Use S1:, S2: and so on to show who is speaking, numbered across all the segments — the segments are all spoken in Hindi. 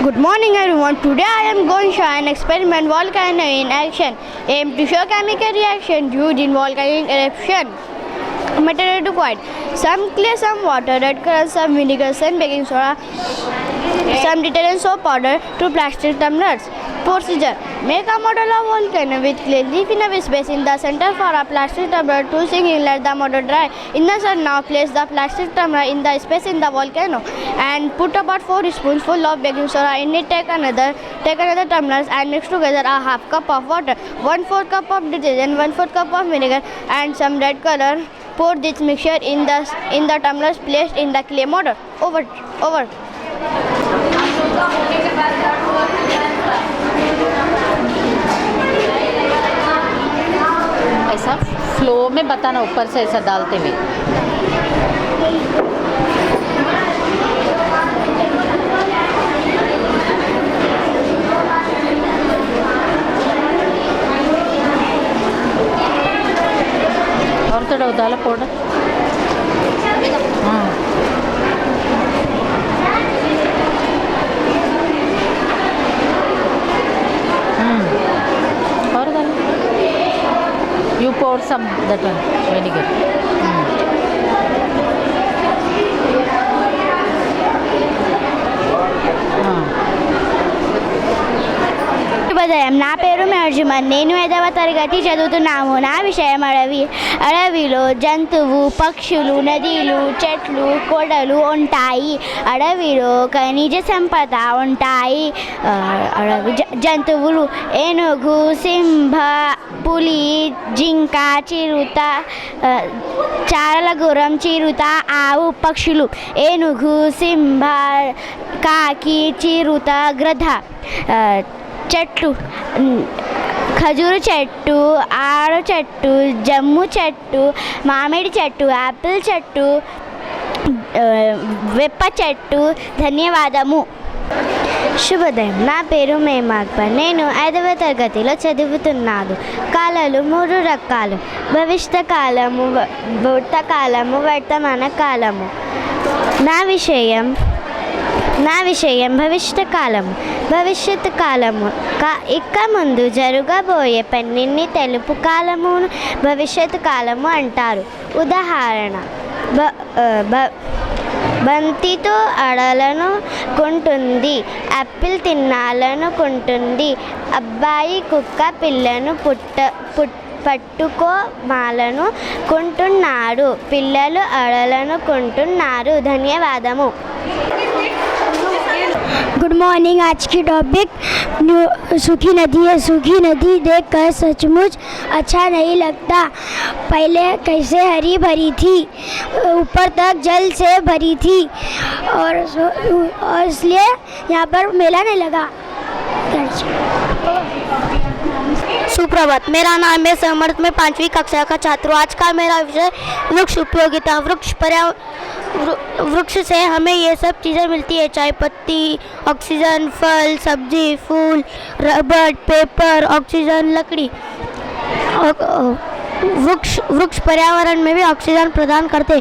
S1: Good morning everyone. Today I am going to show an experiment volcano in action. Aim to show chemical reaction used in volcanic eruption. Material required: some clay, some water, red color, some vinegar, some baking soda, some detergent, soap powder, 2 plastic tumblers. Procedure: make a model of volcano with clay. Leave enough space in the center for a plastic tumbler to sink in. Let the model dry in the sun. Now place the plastic tumbler in the space in the volcano and put about 4 spoonfuls of baking soda in it. Take another tumblers and mix together a half cup of water, 1/4 cup of detergent, 1/4 cup of vinegar, and some red color. Pour this mixture in the tumblers placed in the clay model. Over.
S2: ऐसा फ्लो में बताना, ऊपर से ऐसा डालते हुए। और थोड़ा डाला पाउडर। और डालो। You pour some that one vinegar.
S1: నా పేరు అర్జుమన్. నేను 5వ తరగతి చదువుతున్నాము. నా విషయం అడవిలో జంతువు, పక్షులు, నదులు, చెట్లు, కొండలు ఉంటాయి. అడవిలో ఖనిజ సంపద ఉంటాయి. జంతువులు ఏనుగు, సింహ, పులి, జింక, చిరుత, చారలగుర్రం, చిరుత, ఆవు. పక్షులు ఏనుగు, సింహ, కాకి, చిరుత, గద్ద. చెట్లు ఖజూరు చెట్టు, ఆరు చెట్టు, జమ్ము చెట్టు, మామిడి చెట్టు, యాపిల్ చెట్టు, వేప చెట్టు. ధన్యవాదము. శుభోదయం. నా పేరు మేమా అక్బర్. నేను 5వ తరగతిలో చదువుతున్నాను. కాలాలు 3 రకాలు: భవిష్యత్ కాలము, భూతకాలము, వర్తమాన కాలము. నా విషయం భవిష్యత్ కాలము. భవిష్యత్ కాలము ఇక ముందు జరగబోయే పనిని తెలుపు కాలమును భవిష్యత్ కాలము అంటారు. ఉదాహరణ: బంతితో ఆడాలను కొంటుంది, యాపిల్ తినాలనుకుంటుంది. అబ్బాయి కుక్క పిల్లను పట్టుకోమాలను కొంటున్నాడు. పిల్లలు ఆడాలనుకుంటున్నారు. ధన్యవాదము.
S3: Good morning. आज की टॉपिक सूखी नदी है. सूखी नदी देखकर सचमुच अच्छा नहीं लगता. पहले कैसे हरी भरी थी, ऊपर तक जल से भरी थी और इसलिए यहाँ पर मेला नहीं लगा.
S1: सुप्रभात. मेरा नाम है समर्थ. मैं 5वीं कक्षा का छात्र हूँ. आज का मेरा विषय वृक्ष उपयोगिता. वृक्ष से हमें ये सब चीज़ें मिलती है: चाय पत्ती, ऑक्सीजन, फल, सब्जी, फूल, रबर, पेपर, ऑक्सीजन, लकड़ी. वृक्ष पर्यावरण में भी ऑक्सीजन प्रदान करते.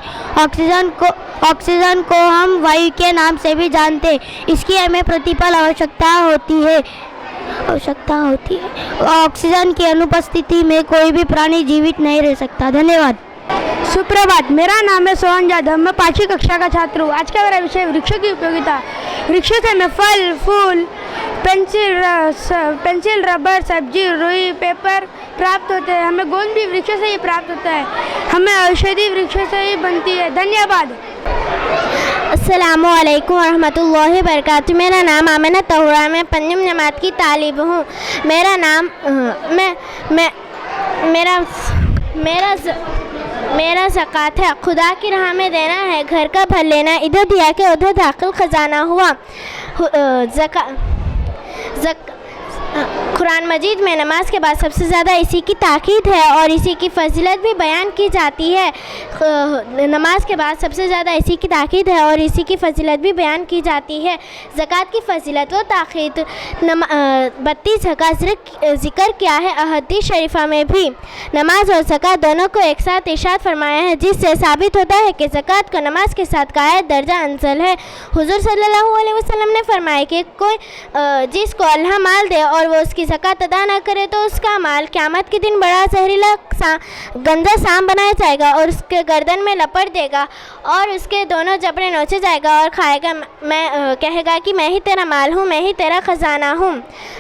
S1: ऑक्सीजन को हम वायु के नाम से भी जानते. इसकी हमें प्रतिपल आवश्यकता होती है. ऑक्सीजन की अनुपस्थिति में कोई भी प्राणी जीवित नहीं रह सकता. धन्यवाद.
S3: सुप्रभात. मेरा नाम है सोहन यादव. मैं 5वीं कक्षा का छात्र हूँ. आज का मेरा विषय वृक्षों की उपयोगिता. वृक्षों से हमें फल, फूल, पेंसिल, रबर, सब्जी, रुई, पेपर प्राप्त होते हैं. हमें गोंद भी वृक्षों से ही प्राप्त होता है. हमें औषधि वृक्षों से ही बनती है. धन्यवाद.
S1: अस्सलामुअलैकुम वरहमतुल्लाहि वबरकातुहू. मेरा नाम आमिना तहुरा. मैं 5वीं जमात की तालिब हूँ. मेरा ज़कात है. खुदा की राह में देना है, घर का भर लेना. इधर दिया के उधर दाखिल खजाना हुआ. कुरान मजीद में नमाज के बाद सबसे ज़्यादा इसी की ताकीद है और इसी की फजीलत भी बयान की जाती है। नमाज के बाद सबसे ज़्यादा इसी की ताकीद है और इसी की फजीलत भी बयान की जाती है। ज़कात की फजीलत व ताकीद 32 ज़कात ज़िक्र किया है अहदीस शरीफा में भी। नमाज और ज़कात दोनों को एक साथ इरशाद फरमाया है, जिससे साबित होता है कि ज़कात को नमाज के साथ कायद दर्जा अंसल है। हुज़ूर सल्लल्लाहु अलैहि वसल्लम ने फरमाया कि कोई जिसको अल्लाह माल दे और वो उसकी ज़कात अदा ना करे तो उसका माल क़यामत के दिन बड़ा जहरीला गंदा सांप बनाया जाएगा और उसके गर्दन में लपट देगा और उसके दोनों जबड़े नोचे जाएगा और खाएगा। मैं कहेगा कि मैं ही तेरा माल हूँ, मैं ही तेरा ख़जाना हूँ।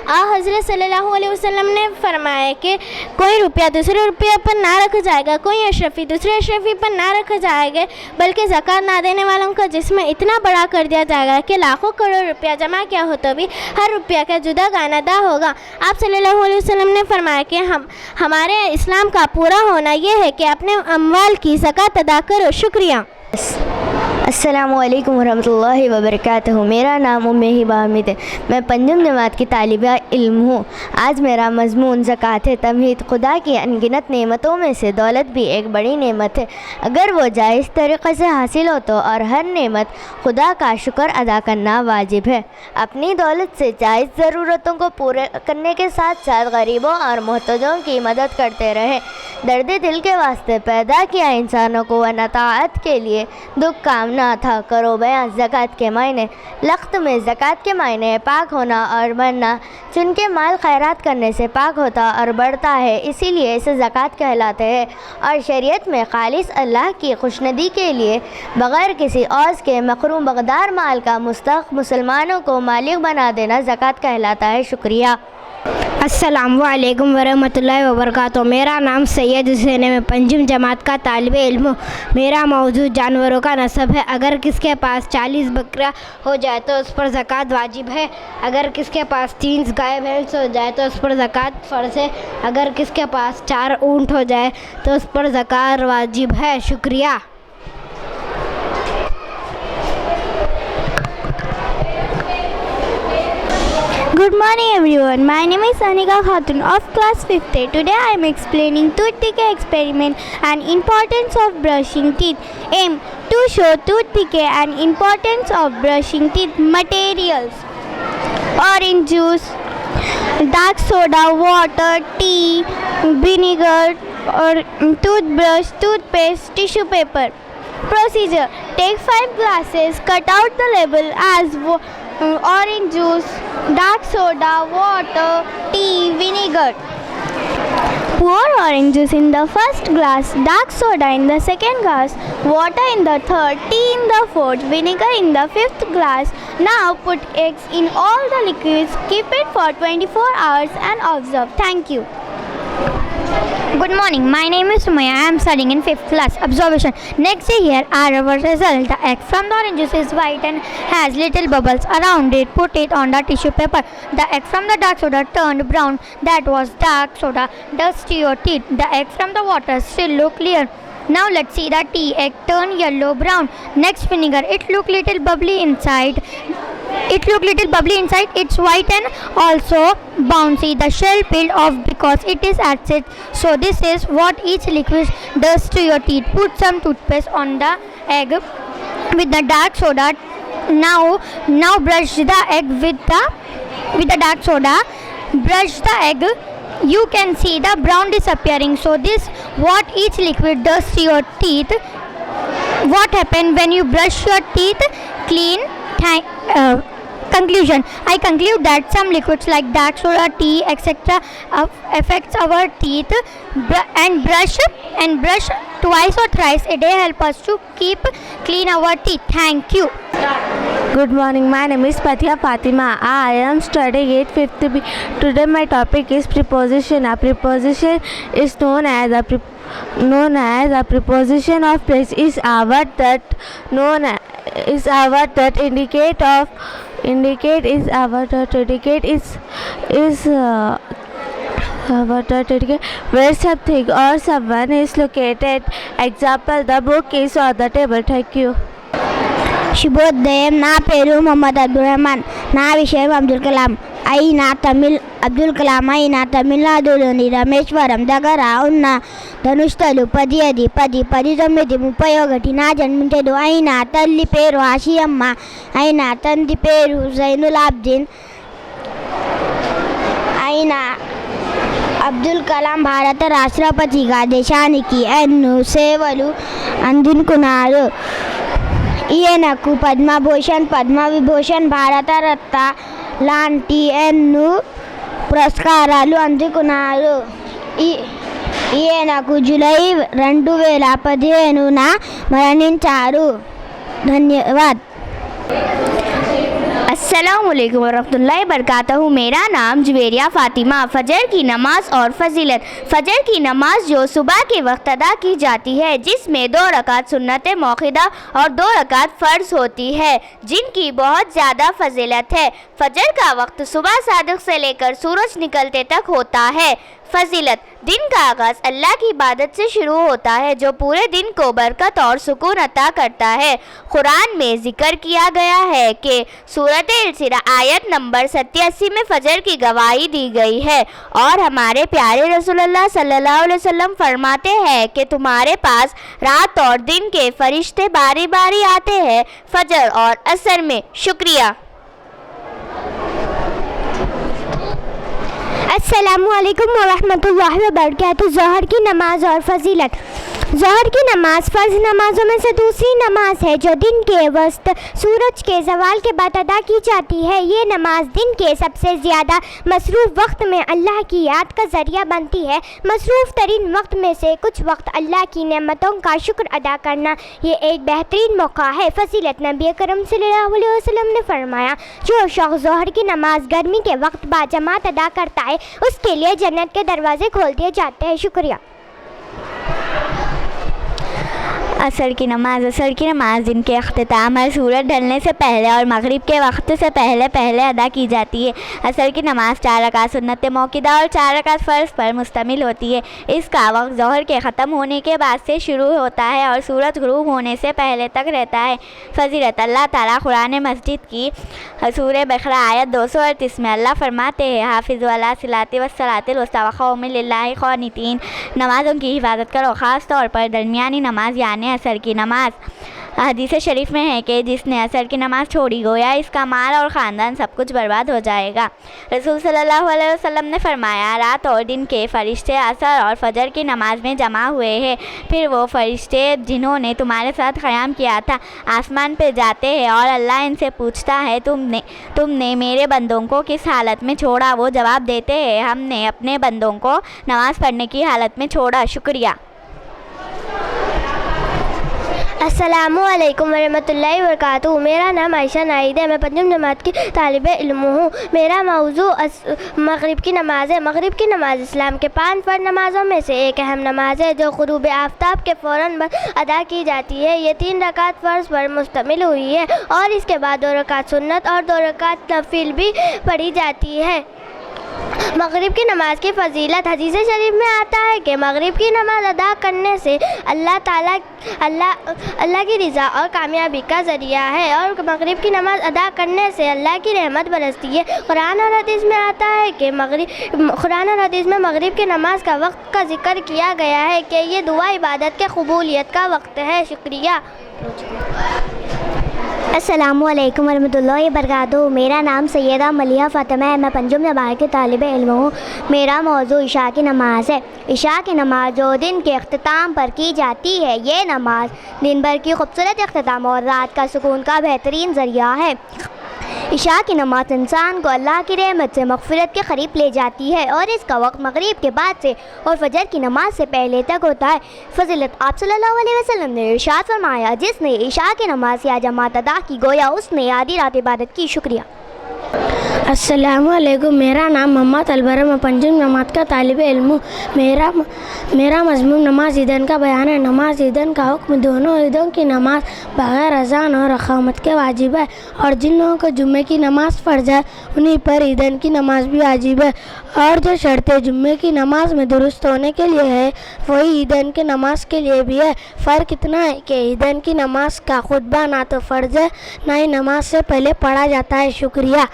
S1: हज़रत सल्लल्लाहु अलैहि वसल्लम ने फरमाया कि कोई रुपया दूसरे रुपये पर ना रखा जाएगा, कोई अशरफी दूसरे अशरफी पर ना रखा जाएगा, बल्कि ज़कात ना देने वालों का जिस्म इतना बड़ा कर दिया जाएगा कि लाखों करोड़ रुपया जमा किया हो तो भी हर रुपया का जुदा गाना अदा होगा। आप सल्लल्लाहु अलैहि वसल्लम ने फरमाया कि हमारे इस्लाम का पूरा होना ये है कि अपने अमवाल की ज़कात अदा करो। शुक्रिया।
S4: अस्सलामुअलैकुम वरहमतुल्लाहि वबरकातुहू। मेरा नाम उम्मे हिबा हमीद है। मैं पंजम जमात की तालिबा इल्म हूँ। आज मेरा मज़मून ज़कात है। तमहीद खुदा की अनगिनत नेमतों में से दौलत भी एक बड़ी नेमत है। अगर वो जायज़ तरीक़े से हासिल हो तो और हर नेमत खुदा का शुक्र अदा करना वाजिब है। अपनी दौलत से जायज़ ज़रूरतों को पूरे करने के साथ साथ गरीबों और मोहताजों की मदद करते रहे। दर्द दिल के वास्ते पैदा किया इंसानों को व नताअत के लिए दुख काम ना था। करो बयान ज़कात के मायने। लख्त में ज़कात के मायने पाक होना और बढ़ना। चुनके माल खैरात करने से पाक होता और बढ़ता है, इसीलिए इसे ज़कात कहलाते हैं। और शरीयत में खालिस अल्लाह की खुशनुदी के लिए बग़ैर किसी औज़ के मखरूम बगदार माल का मुस्तहक़ मुसलमानों को मालिक बना देना ज़कात कहलाता है। शुक्रिया।
S3: अस्सलाम वालेकुम वरहमतुल्लाहि वबरकातुहू। मेरा नाम सैयद हुसैन है। मैं पंजम जमात का तालिब इल्म हूँ। मेरा मौजूद जानवरों का नस्ब है। अगर किसके पास 40 बकरा हो जाए तो उस पर ज़कात वाजिब है। अगर किसके पास 30 गाय भैंस हो जाए तो उस पर ज़कात फ़र्ज़ है। अगर किसके पास 4 ऊँट हो जाए तो उस पर ज़कात वाजिब है। शुक्रिया।
S1: Good morning everyone. My name is Anika Khatun of class 5th. Today I am explaining tooth decay experiment and importance of brushing teeth. Aim to show tooth decay and importance of brushing teeth. Materials: orange juice, dark soda, water, tea, vinegar, or toothbrush, toothpaste, tissue paper. Procedure: take 5 glasses, cut out the label as orange juice, dark soda, water, tea, vinegar. Pour orange juice in the first glass, dark soda in the second glass, water in the third, tea in the fourth, vinegar in the fifth glass. Now put eggs in all the liquids, keep it for 24 hours and observe. Thank you.
S3: Good morning. My name is Sumaya. I am studying in 5th class. Observation. Next day here are our results. The egg from the orange juice is white and has little bubbles around it. Put it on the tissue paper. The egg from the dark soda turned brown. That was dark soda. Dust to your teeth. The egg from the water still look clear. Now let's see the tea. Egg turn yellow brown. Next vinegar. It look little bubbly inside. It's white and also bouncy. The shell peeled off because it is acid. So this is what each liquid does to your teeth. Put some toothpaste on the egg with the dark soda. Now brush the egg with the dark soda. Brush the egg. You can see the brown disappearing. So this what each liquid does to your teeth. What happened when you brush your teeth clean? Conclusion. I conclude that some liquids like dark soda, tea, etc. affects our teeth, and brush twice or thrice a day help us to keep clean our teeth. Thank you.
S4: Good morning. My name is Pathia Fatima. I am studying 8th B. Today my topic is preposition. A preposition is known as a preposition of place. Is a word that indicate where something or someone is located. Example: the book is on the table. Thank you.
S3: శుభోదయం. నా పేరు మొహమ్మద్ అబ్దుల్ రెహమాన్. నా విషయం అబ్దుల్ కలాం. అబ్దుల్ కలాం అయిన తమిళనాడులోని రామేశ్వరం దగ్గర ఉన్న ధనుష్తలు 10 10 19 31 నా జన్మించాడు. అయిన తల్లి పేరు ఆషియమ్మ, అయిన తండ్రి పేరు జైనులాబ్దీన్. అయిన అబ్దుల్ కలాం భారత రాష్ట్రపతిగా దేశానికి ఎన్నో సేవలు అందించుకున్నారు. ఈయనకు పద్మభూషణ్, పద్మవిభూషణ్, భారతరత్న లాంటి ఎన్నో పురస్కారాలు అందుకున్నారు. ఈయనకు జూలై 2015న మరణించారు. ధన్యవాద్.
S1: अस्सलामुअलैकुम वरहमतुल्लाहि वबरकातुहू। मेरा नाम जुवेरिया फ़ातिमा। फ़जर की नमाज़ और फ़जीलत। फ़जर की नमाज़ जो सुबह के वक्त अदा की जाती है, जिसमें 2 रकात सुन्नत मौक़िदा और 2 रकात फ़र्ज़ होती है, जिनकी बहुत ज़्यादा फ़जीलत है। फ़जर का वक्त सुबह सादिक़ से लेकर सूरज निकलते तक होता है। फ़जीलत: दिन का आगाज़ अल्लाह की इबादत से शुरू होता है, जो पूरे दिन को बरकत और सुकून अता करता है। कुरान में ज़िक्र किया गया है कि सूरत इल्सिरा आयत नंबर 87 में फ़जर की गवाही दी गई है, और हमारे प्यारे रसूलुल्लाह सल्लल्लाहु अलैहि वसल्लम फरमाते हैं कि तुम्हारे पास रात और दिन के फरिश्ते बारी बारी आते हैं फ़जर और असर में। शुक्रिया।
S3: अस्सलामुअलैकुम वरहमतुल्लाहि वबरकातुहू। ज़ोहर की नमाज़ और फ़जीलत। ज़ोहर की नमाज़ फ़र्ज़ नमाज़ों में से दूसरी नमाज है, जो दिन के वक्त सूरज के ज़वाल के बाद अदा की जाती है। ये नमाज दिन के सबसे ज़्यादा मसरूफ़ वक्त में अल्लाह की याद का ज़रिया बनती है। मसरूफ़ तरीन वक्त में से कुछ वक्त अल्लाह की नेमतों का शुक्र अदा करना ये एक बेहतरीन मौका है। फ़जीलत: नबी करम सल्लल्लाहु अलैहि वसल्लम ने फरमाया, जो शख्स ज़ोहर की नमाज गर्मी के वक्त बाजमात अदा करता है, उसके लिए जन्नत के दरवाज़े खोल दिए जाते हैं। शुक्रिया।
S4: असर की नमाज़। असर की नमाज़ दिन के अख्तिताम है, सूरज ढलने से पहले और मगरिब के वक्त से पहले अदा की जाती है। असर की नमाज़ 4 रकात सुन्नत मौक़िदा और 4 रकात फ़र्ज़ पर मुश्तमिल होती है। इसका वक्त ज़ोहर के ख़त्म होने के बाद से शुरू होता है और सूरज ग़ुरूब होने से पहले तक रहता है। फ़जीलत: अल्लाह ताला कुरान मस्जिद की सूरह बक़रा आयत 238 में अल्लाह फरमाते हैं, हाफ़िज़ू अला सलाति व सलातिल वुस्ता व क़ूमू लिल्लाहि क़ानितीन। नमाज़ों की हिफाजत करो, ख़ास तौर पर दरमियानी नमाज यानी असर की नमाज। हदीस शरीफ में है कि जिसने असर की नमाज़ छोड़ी, गोया इसका माल और ख़ानदान सब कुछ बर्बाद हो जाएगा। रसूल सल्लल्लाहु अलैहि वसल्लम ने फरमाया, रात और दिन के फ़रिश्ते असर और फ़जर की नमाज में जमा हुए हैं। फिर वो फ़रिश्ते जिन्होंने तुम्हारे साथ क़याम किया था आसमान पे जाते हैं और अल्लाह इनसे पूछता है, तुमने मेरे बंदों को किस हालत में छोड़ा? वो जवाब देते हैं, हमने अपने बंदों को नमाज़ पढ़ने की हालत में छोड़ा। शुक्रिया।
S3: अस्सलामुअलैकुम वरहमतुल्लाहि वबरकातुहू। मेरा नाम आयशा नाहिद है। मैं पंजम जमात की तालिब इल्म हूँ। मेरा मौजू मगरिब की नमाज़ है। मगरिब की नमाज़ इस्लाम के 5 फ़र्ज़ नमाज़ों में से एक अहम नमाज है, जो ग़ुरूब आफ्ताब के फ़ौरन बाद अदा की जाती है। ये 3 रकात फ़र्ज़ पर मुश्तमिल हुई है और इसके बाद 2 रकात सुन्नत और 2 रकात नफिल भी पढ़ी जाती है। मगरिब की नमाज़ की फ़जीलत। हदीस शरीफ में आता है कि मगरिब की नमाज़ अदा करने से अल्लाह की रज़ा और कामयाबी का ज़रिया है, और मगरिब की नमाज़ अदा करने से अल्लाह की रहमत बरसती है। कुरान और हदीस में आता है कि मगरिब की नमाज़ का वक्त का ज़िक्र किया गया है कि ये दुआ इबादत के कबूलियत का वक्त है। शुक्रिया। अस्सलामुअलैकुम वरहमतुल्लाहि वबरकातुहू। मेरा नाम सैयदा मलिहा फ़ातिमा है। मैं पंजम जमात की तालिब इल्म हूँ। मेरा मौजू इशा की नमाज़ है। इशा की नमाज़ जो दिन के अख्तिताम पर की जाती है, ये नमाज़ दिन भर की खूबसूरत अख्तिताम और रात का सुकून का बेहतरीन ज़रिया है। इशा की नमाज़ इंसान को अल्लाह की रहमत से मग़फ़िरत के करीब ले जाती है और इसका वक्त मगरिब के बाद से और फजर की नमाज से पहले तक होता है। फ़जीलत: आप सल्लल्लाहु अलैहि वसल्लम ने इरशाद फरमाया, जिसने इशा की नमाज़ या जमात अदा की, गोया उसने आधी रात इबादत की। शुक्रिया। अस्सलामुअलैकुम। मेरा नाम मोहम्मद अलबरम, मैं पंचम जमात का तालिब इल्म हूँ। मेरा मज़मून नमाज ईदन का बयान है। नमाज ईदन का हुक्म दोनों ईदों की नमाज बग़ैर अज़ान और अक़ामत के वाजिब है, और जिन लोगों को जुम्मे की नमाज़ फ़र्ज़ है उन्हीं पर ईदन की नमाज भी वाजिब है। और जो शर्तें जुम्मे की नमाज में दुरुस्त होने के लिए है वही ईदन की नमाज के लिए भी है। फ़र्क इतना है कि ईदन की नमाज का खुतबा ना तो फ़र्ज़ है ना ही नमाज से पहले पढ़ा जाता है। शुक्रिया।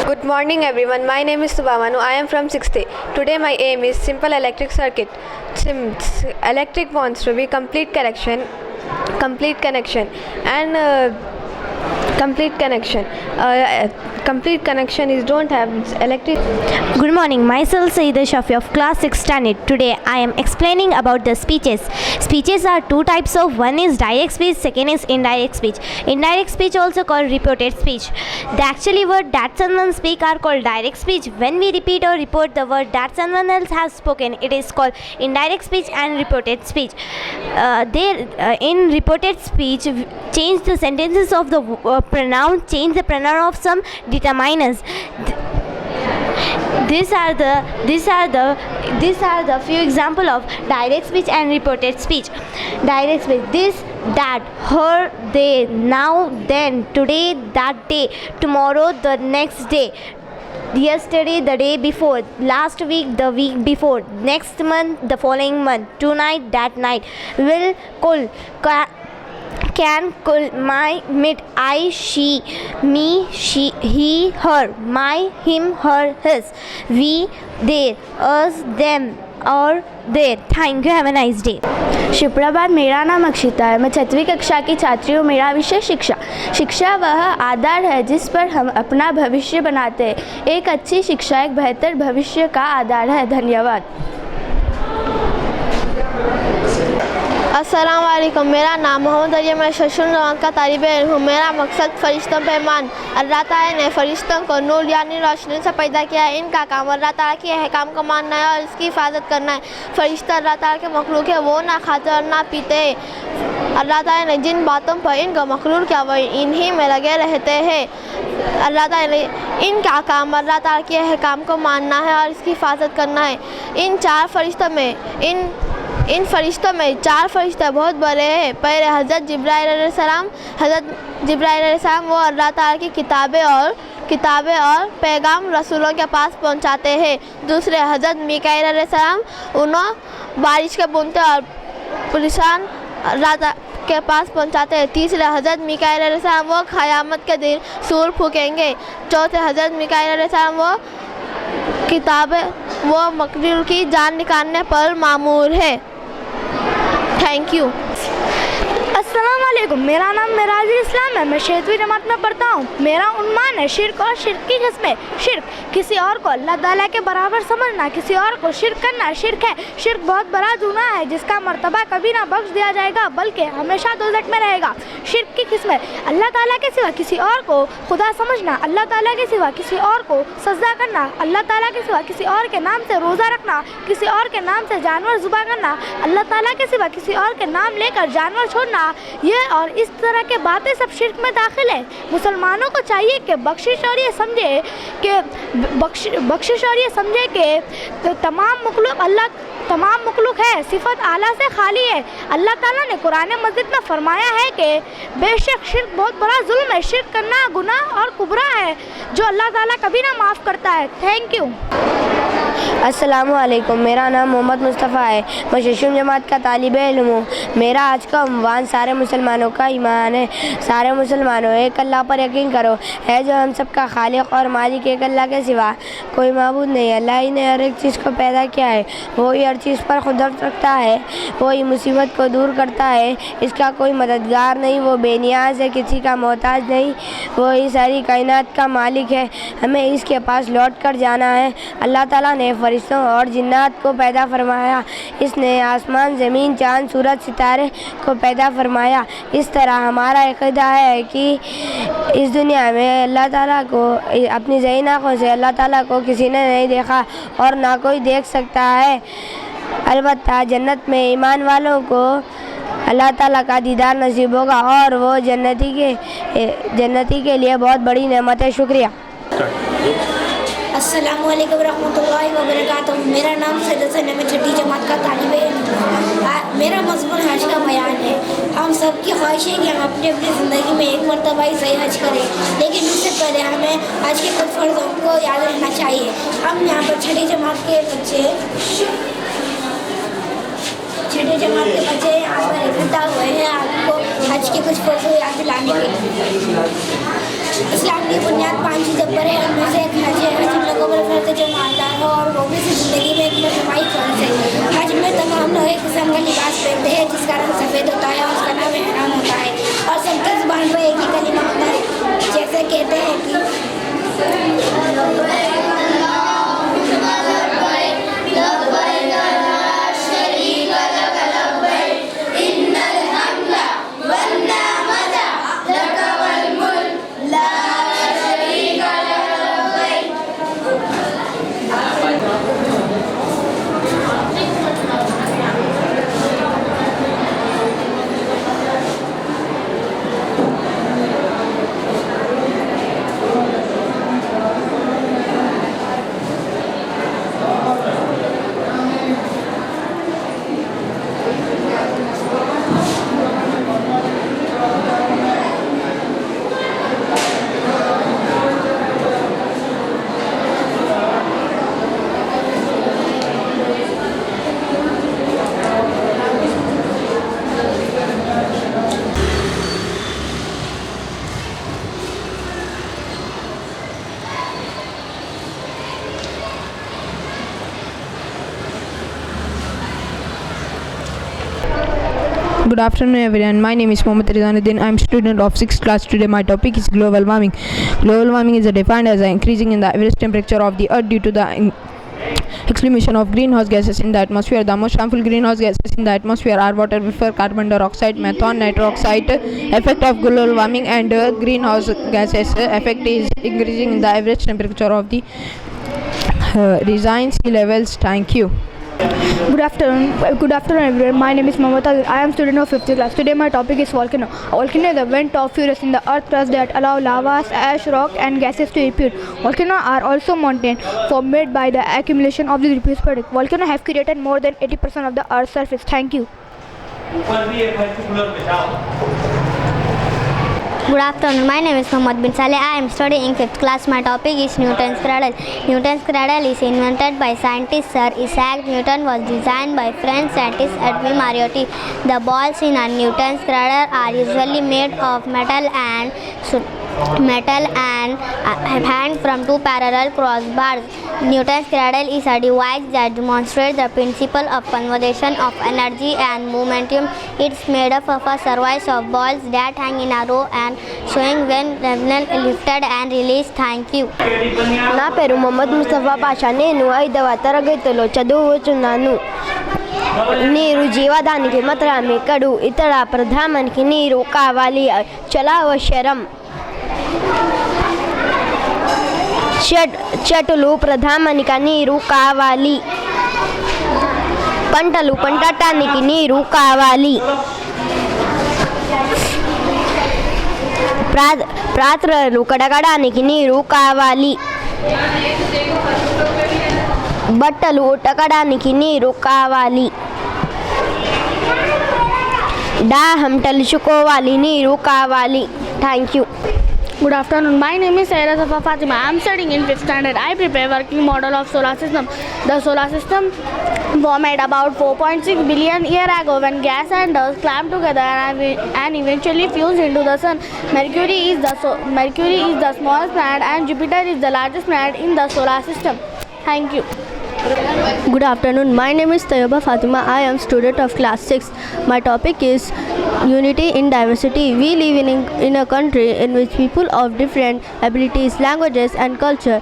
S5: Good morning everyone, my name is Subhamanu. I am from 6th A. Today my aim is simple electric circuit. Electric wants to be complete connection and complete connection is don't have electric.
S6: Good morning, myself Saida Shafi of class 6 standard. Today I am explaining about the speeches. Speeches are two types of, one is direct speech, second is indirect speech. Indirect speech also called reported speech. The actually word that someone speak are called direct speech. When we repeat or report the word that someone else has spoken, it is called indirect speech and reported speech. In reported speech, change the sentences of the pronoun, change the pronoun of some determiners. These are the few example of direct speech and reported speech. Direct speech: this, that, her, they, now, then, today, that day, tomorrow, the next day, yesterday, the day before, last week, the week before, next month, the following month, tonight, that night, will, could, can, could, my, mid, I, she, me, she, he, her, my, him, her, his, we, they, us, them, और their. Thank you, have a nice day.
S1: सुप्रभात, मेरा नाम अक्षिता है। मैं 6वीं कक्षा की छात्री हूँ। मेरा विषय शिक्षा। शिक्षा वह आधार है जिस पर हम अपना भविष्य बनाते हैं। एक अच्छी शिक्षा एक बेहतर भविष्य का आधार है। धन्यवाद। अस्सलाम वालेकुम। मेरा नाम मोहम्मद अली, मैं 6वीं जमात का तालिब इल्म हूँ। मेरा मकसद फ़रिश्तों पे ईमान। अल्लाह ताला ने फ़रिश्तों को नूर यानी रोशनी से पैदा किया है। इनका काम अल्लाह ताला के अहकाम को मानना है और इसकी हिफाजत करना है। फ़रिश्ते अल्लाह ताला के मखलूक है, वो ना खाते और ना पीते हैं। अल्लाह ताला ने जिन बातों पर इनको मखलूक किया वो इन्हीं में लगे रहते हैं। अल्लाह ताला ने इनका काम अल्लाह ताला के अहकाम को मानना है और इसकी हिफाजत करना है। इन फरिश्तों में 4 फरिश्ते बहुत बड़े हैं। पहले हज़रत जिब्राइल अलैहिस्सलाम वो अल्लाह ताला की किताबें और पैगाम रसूलों के पास पहुंचाते हैं। दूसरे हज़रत मीकाईल अलैहिस्सलाम उन्हें बारिश के बूंदे और परेशान अल्लाह के पास पहुंचाते हैं। तीसरे हज़रत मीकाईल अलैहिस्सलाम वो क़यामत के दिन सूर फूकेंगे। चौथे हज़रत मीकाईल अलैहिस्सलाम वो मकरूर की जान निकालने पर मामूर है। Thank you.
S3: अस्सलाम वालेकुम। मेरा नाम मेराजुल इस्लाम है। मैं 6वीं जमात में पढ़ता हूँ। मेरा उन्मान है शिर्क और शिर्क की किस्में। शिर्क, किसी और को अल्लाह ताला के बराबर समझना, किसी और को शिर्क करना शिर्क है। शिर्क बहुत बड़ा गुनाह है जिसका मर्तबा कभी ना बख्श दिया जाएगा बल्कि हमेशा दोज़ख में रहेगा। शिर्क की किस्में: अल्लाह ताला के सिवा किसी और को खुदा समझना, अल्लाह ताला के सिवा किसी और को सजदा करना, अल्लाह ताला के सिवा किसी और के नाम से रोज़ा रखना, किसी और के नाम से जानवर ज़ुबा करना, अल्लाह ताला के सिवा किसी और के नाम लेकर जानवर छोड़ना, ये और इस तरह के बातें सब शिर्क में दाखिल है। मुसलमानों को चाहिए कि बख्शिश और ये समझे कि तमाम मखलूक है सिफत आला से खाली है। अल्लाह ताला ने कुरान मजीद में फरमाया है कि बेशक शिर्क बहुत बड़ा जुल्म है। शिर्क करना गुनाह और कुबरा है जो अल्लाह ताला कभी ना माफ़ करता है। Thank you.
S7: अस्सलामु अलैकुम। मेरा नाम मोहम्मद मुस्तफ़ा है। मैं 6वीं जमात का तालिब इल्म हूँ। मेरा आज का उन्वान सारे मुसलमानों का ईमान है। सारे मुसलमानों, एक अल्लाह पर यकीन करो है जो हम सब का खालिक और मालिक। एक अल्लाह के सिवा कोई माबूद नहीं। अल्लाह ही ने हर एक चीज़ को पैदा किया है। वो ही हर चीज़ पर कुदरत रखता है। वो ही मुसीबत को दूर करता है। इसका कोई मददगार नहीं। वो बेनियाज है, किसी का मोहताज नहीं। वो ही सारी कायनात का मालिक है। हमें इसके पास लौट कर जाना है। अल्लाह ताला ने फरिश्तों और जिन्नात को पैदा फरमाया। इसने आसमान, ज़मीन, चाँद, सूरज, सितारे को पैदा फरमाया। इस तरह हमारा अक़ीदा है कि इस दुनिया में अल्लाह ताला को अपनी ज़हीन आँखों से अल्लाह ताला को किसी ने नहीं देखा और ना कोई देख सकता है। अलबत्ता जन्नत में ईमान वालों को अल्लाह ताला का दीदार नसीब होगा और वो जन्नती के लिए बहुत बड़ी नेमत है। शुक्रिया।
S3: अस्सलामु अलैकुम रहमतुल्लाहि व बरकातहू। मेरा नाम सैयद हसन है, मैं छठी जमात का तालिब इल्म। मेरा मज़मून हज का बयान है। हम सब की ख्वाहिश है कि हम अपनी अपनी ज़िंदगी में एक मरतबा ही सही हज करें, लेकिन उससे पहले हमें हज के कुछ फ़र्ज़ों को याद रखना चाहिए। हम यहाँ पर छठी जमात के बच्चे यहाँ पर इकट्ठा हुए हैं आपको हज के कुछ फ़र्ज़ों याद दिलाने के लिए। इस्लाम की बुनियाद 5 चीज़ों पर है, उनमें से एक हज है। हज हम लोगों पर फर्ज है जो मानदार हो और वो भी ज़िंदगी में एक मरतबा ही फर्ज है। हज में तमाम लोग एक किस्म का लिबास पहनते हैं जिसका रंग सफ़ेद होता है और उसका नाम एहराम होता है और सबकी ज़ुबान पर एक ही कलिमा होता है, जैसे कहते हैं कि
S8: Good afternoon everyone. My name is Mohammad Rizanuddin. I am student of 6th class. Today my topic is global warming. Global warming is defined as an increasing in the average temperature of the earth due to the exclusion of greenhouse gases in the atmosphere. The most harmful greenhouse gases in the atmosphere are water vapor, carbon dioxide, methane, nitrous oxide. Effect of global warming and greenhouse gases effect is increasing in the average temperature of the rising sea levels. Thank you.
S9: Good afternoon everyone. My name is Mohammad Adil. I am student of 5th class. Today my topic is volcano. A volcano is a vent of furnace in the earth crust that allow lavas, ash, rock and gases to erupt. Volcanoes are also mountains formed by the accumulation of the diffuse product. Volcanoes have created more than 80% of the earth's surface. Thank you.
S6: Good afternoon. My name is Mohammad bin Saleh. I am studying in 5th class. My topic is Newton's cradle. Newton's cradle is invented by scientist Sir Isaac Newton. Was designed by French scientist Edwin Mariotti. The balls in a Newton's cradle are usually made of metal and hang from 2 parallel crossbars. Newton's cradle is a device that demonstrates the principle of conservation of energy and momentum. It's made up of a series of balls that hang in a row and swing when lifted and released. Thank you.
S7: నా పేరు మొహమ్మద్ ముస్తఫా పాషా. నేను 5వ తరగతిలో చదువుతున్నాను. నీరు జీవదానికి మాత్రమే ఎక్కడు, ఇతర ప్రధానానికి నీరు కావాలి. చలవశరం చెట్లు ప్రధానానికి నీరు కావాలి. పంటలు పండటానికి నీరు కావాలి. పాత్రలు కడగడానికి నీరు కావాలి. బట్టలు ఉతకడానికి నీరు కావాలి. దాహం తెలుసుకోవాలి, నీరు కావాలి. Thank you.
S9: Good afternoon. My name is Saira Safa Fatima. I am studying in 5th standard. I prepare working model of solar system. The solar system formed about 4.6 billion years ago when gas and dust clamped together and eventually fused into the sun. Mercury is the smallest planet and Jupiter is the largest planet in the solar system. Thank you.
S10: Good afternoon. My name is Tayyaba Fatima. I am student of class 6. My topic is unity in diversity. We live in a country in which people of different abilities, languages and culture,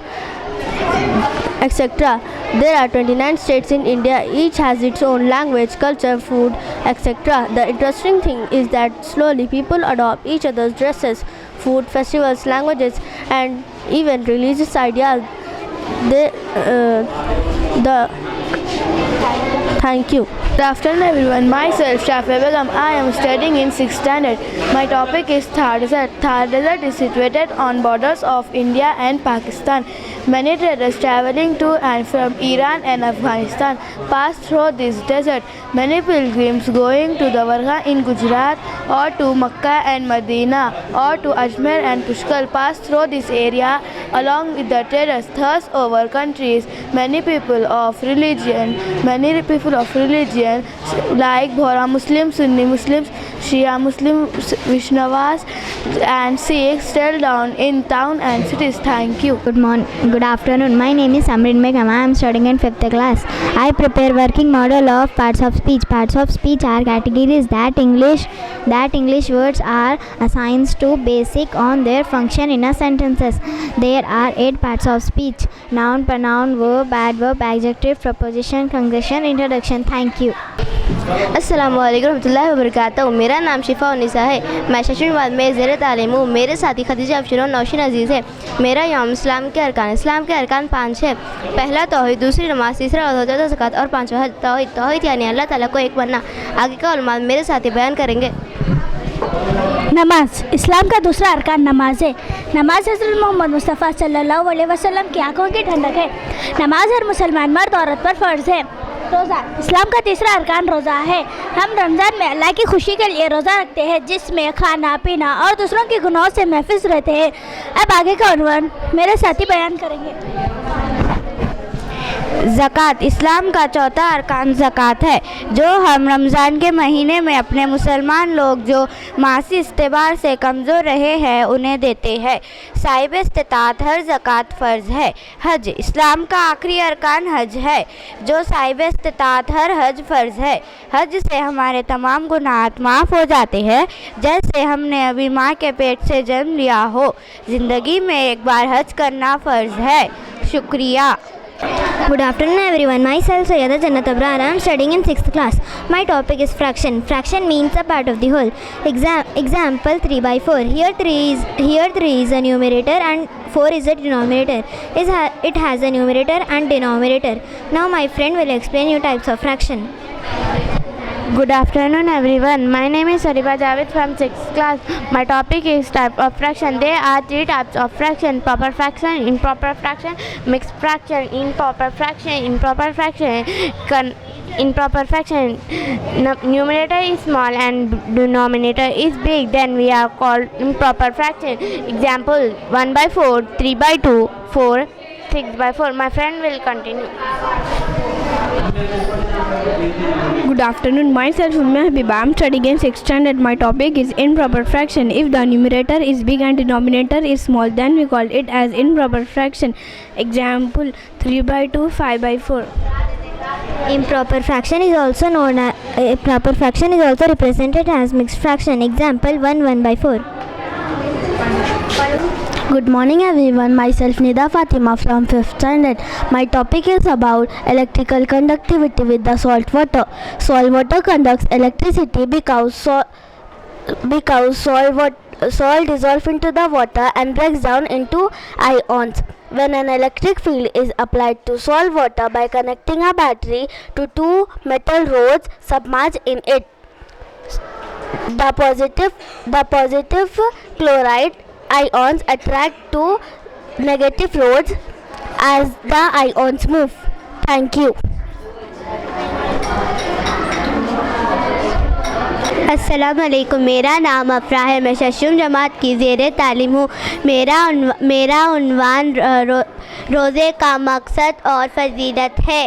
S10: etc. There are 29 states in India. Each has its own language, culture, food, etc. The interesting thing is that slowly people adopt each other's dresses, food, festivals, languages and even religious ideas. Thank you.
S9: Good afternoon everyone, myself Shafia Begum. I am studying in 6th standard. My topic is Thar Desert. Thar Desert is situated on borders of India and Pakistan. Many traders traveling to and from Iran and Afghanistan pass through this desert. Many pilgrims going to the Warga in Gujarat or to Makkah and Medina or to Ajmer and Pushkar pass through this area along with the traders. Thus over countries, many people of religion like Bohra Muslims, Sunni Muslims, Shia Muslims, Vaishnavas and Sikhs settle down in town and cities. Thank you.
S4: Good afternoon. My name is Amrin Begum. I am studying in 5th class. I prepare working model of parts of speech. Parts of speech are categories that English words are assigned to basic on their function in a sentences. There are 8 parts of speech: noun, pronoun, verb, adverb, adjective, preposition, conjunction, introduction. Thank you.
S6: अस्सलामु अलैकुम रहमतुल्लाहि व बरकातहू। मेरा नाम शिफा उन्निसा है। मैं शशुनवाद में ज़ेर तालीम हूँ। मेरे साथी खदीजा अफशर और नौशीन अजीज़ है। मेरा यौम इस्लाम के अरकान 5 है। पहला तौहीद, दूसरी नमाज, तीसरा चौथा ज़कात और पांचवा हज। तौहीद यानी अल्लाह ताला को एक बनना। आगे का उलमा मेरे साथी बयान करेंगे।
S3: नमाज इस्लाम का दूसरा अरकान नमाज है। नमाज हज़रत मोहम्मद मुस्तफ़ा सल्लल्लाहु अलैहि वसल्लम की आंखों की ठंडक है। नमाज हर मुसलमान मर्द औरत पर फ़र्ज़ है। रोज़ा इस्लाम का तीसरा अरकान रोज़ा है। हम रमज़ान में अल्लाह की खुशी के लिए रोज़ा रखते हैं, जिसमें खाना पीना और दूसरों के गुनाहों से महफूज रहते हैं। अब आगे का उन्वान मेरे साथी बयान करेंगे।
S6: ज़कात इस्लाम का चौथा अरकान ज़कात है, जो हम रमज़ान के महीने में अपने मुसलमान लोग जो मासी इस्तेबार से कमज़ोर रहे हैं उन्हें देते हैं। साहिब इस्तिताअत हर ज़कात फ़र्ज़ है। हज इस्लाम का आखिरी अरकान हज है, जो साहिब इस्तिताअत हर हज फ़र्ज़ है। हज से हमारे तमाम गुनाह माफ़ हो जाते हैं, जैसे हमने अभी माँ के पेट से जन्म लिया हो। ज़िंदगी में एक बार हज करना फ़र्ज़ है। शुक्रिया।
S4: Good afternoon everyone. Myself Sayyida Jannat Abrar. I am studying in 6th class. My topic is fraction. Fraction means a part of the whole. Example 3/4. Here 3 is a numerator and 4 is a denominator. It has a numerator and denominator. Now my friend will explain you types of fraction.
S1: Good afternoon everyone. My name is Sariba Javed from 6th class. My topic is type of fraction. There are 3 types of fraction: proper fraction, improper fraction, mixed fraction. Improper fraction, improper fraction, numerator is small and denominator is big, then we are called improper fraction. Example 1/4, 3/2, 4, 6/4. My friend will continue.
S11: Good afternoon, myself Ummah Habiba. I am studying in 6th standard. My topic is improper fraction. If the numerator is big and denominator is small, then we call it as improper fraction. Example 3/2, 5/4.
S4: Improper fraction is also represented as mixed fraction. Example 1/4.
S10: Good morning everyone. Myself Nida Fatima from 5th standard. My topic is about electrical conductivity with the salt water. Salt water conducts electricity because salt dissolves into the water and breaks down into ions. When an electric field is applied to salt water by connecting a battery to 2 metal rods submerged in it, the positive chloride ions attract to negative rods as the ions move. Thank you.
S6: अस्सलाम वालेकुम। मेरा नाम अफरा है। मैं शशुम जमात की ज़ेर तालीम हूँ। मेरा उन्वान रोज़े का मकसद और फजीलत है।